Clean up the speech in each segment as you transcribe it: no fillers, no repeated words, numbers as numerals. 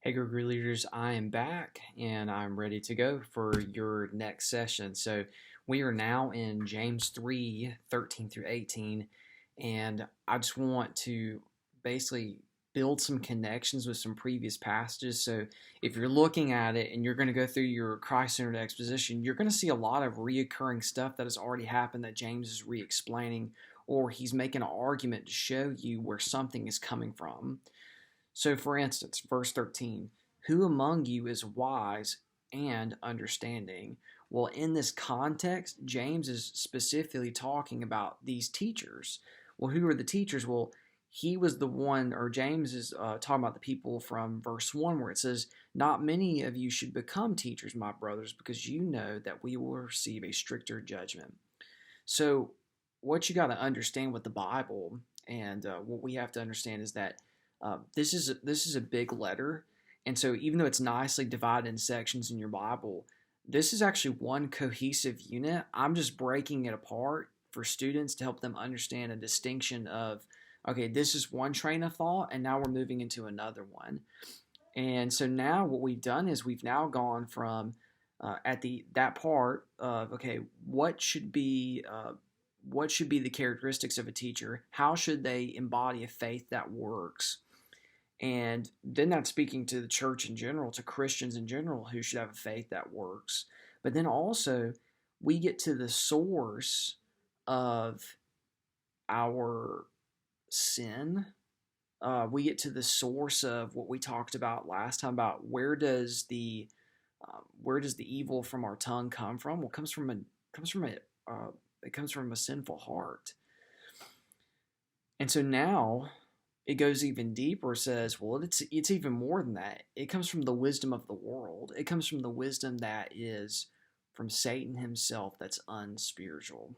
Hey, Grocery Leaders, I am back and I'm ready to go for your next session. So, we are now in James 3 13 through 18, and I just want to basically build some connections with some previous passages. So, if you're looking at it and you're going to go through your Christ centered exposition, you're going to see a lot of reoccurring stuff that has already happened that James is re explaining, or he's making an argument to show you where something is coming from. So, for instance, verse 13, who among you is wise and understanding? Well, in this context, James is specifically talking about these teachers. Well, who are the teachers? Well, he was the one, or James is talking about the people from verse 1, where it says, not many of you should become teachers, my brothers, because you know that we will receive a stricter judgment. So, what you got to understand with the Bible, and what we have to understand is that this is a big letter, and so even though it's nicely divided in sections in your Bible, this is actually one cohesive unit. I'm just breaking it apart for students to help them understand a distinction of, okay, this is one train of thought, and now we're moving into another one. And so now what we've done is we've now gone from at the that part of, okay, what should be the characteristics of a teacher? How should they embody a faith that works? And then that's speaking to the church in general, to Christians in general who should have a faith that works. But then also, we get to the source of our sin. We get to the source of what we talked about last time about where does the evil from our tongue come from? Well, it comes from a sinful heart. And so now it goes even deeper, says, well, it's even more than that. It comes from the wisdom of the world. It comes from the wisdom that is from Satan himself, that's unspiritual.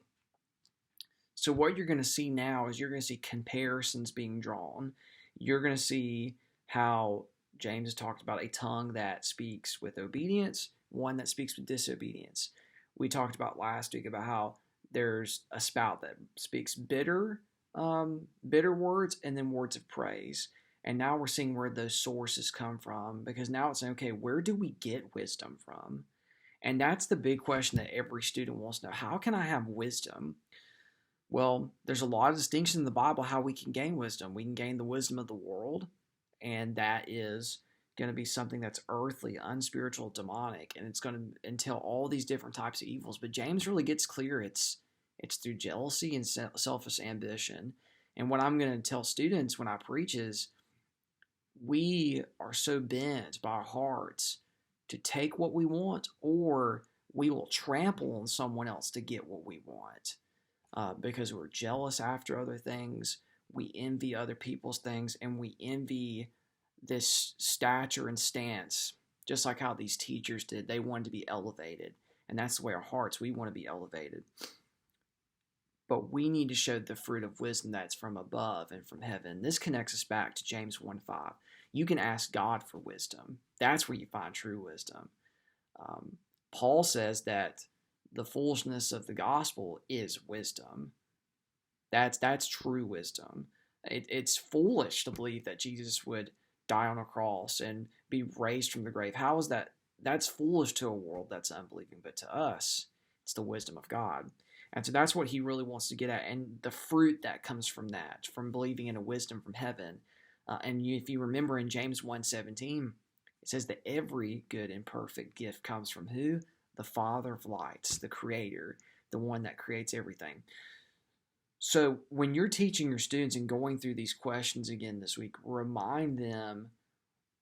So what you're going to see now is you're going to see comparisons being drawn. You're going to see how James has talked about a tongue that speaks with obedience, one that speaks with disobedience. We talked about last week about how there's a spout that speaks bitter words and then words of praise. And now we're seeing where those sources come from, because now it's saying, okay, where do we get wisdom from? And that's the big question that every student wants to know. How can I have wisdom? Well, there's a lot of distinction in the Bible how we can gain wisdom. We can gain the wisdom of the world, and that is going to be something that's earthly, unspiritual, demonic, and it's going to entail all these different types of evils. But James really gets clear it's through jealousy and selfish ambition. And what I'm going to tell students when I preach is we are so bent by our hearts to take what we want, or we will trample on someone else to get what we want, because we're jealous after other things. We envy other people's things, and we envy this stature and stance, just like how these teachers did. They wanted to be elevated, and that's the way our hearts, we want to be elevated. But we need to show the fruit of wisdom that's from above and from heaven. This connects us back to James 1:5. You can ask God for wisdom. That's where you find true wisdom. Paul says that the foolishness of the gospel is wisdom. That's true wisdom. It's foolish to believe that Jesus would die on a cross and be raised from the grave. How is that? That's foolish to a world that's unbelieving, but to us, it's the wisdom of God. And so that's what he really wants to get at, and the fruit that comes from that, from believing in a wisdom from heaven. If you remember in James 1:17, it says that every good and perfect gift comes from who? The Father of lights, the Creator, the one that creates everything. So when you're teaching your students and going through these questions again this week, remind them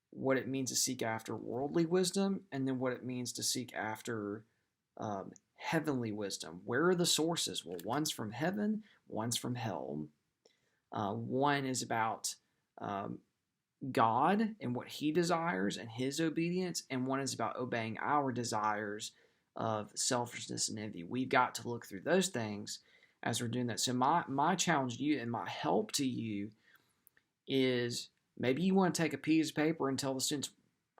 what it means to seek after worldly wisdom, and then what it means to seek after heavenly wisdom. Where are the sources? Well, one's from heaven, one's from hell. One is about God and what he desires and his obedience, and one is about obeying our desires of selfishness and envy. We've got to look through those things as we're doing that. So my challenge to you and my help to you is, maybe you want to take a piece of paper and tell the students,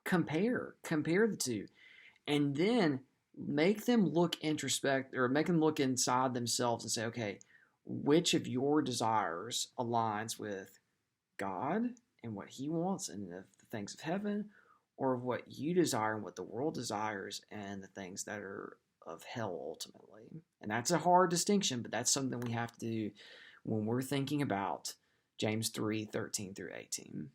compare the two, and then make them look inside themselves and say, okay, which of your desires aligns with God and what he wants and the things of heaven, or of what you desire and what the world desires and the things that are of hell ultimately. And that's a hard distinction, but that's something we have to do when we're thinking about James 3:13 through 18.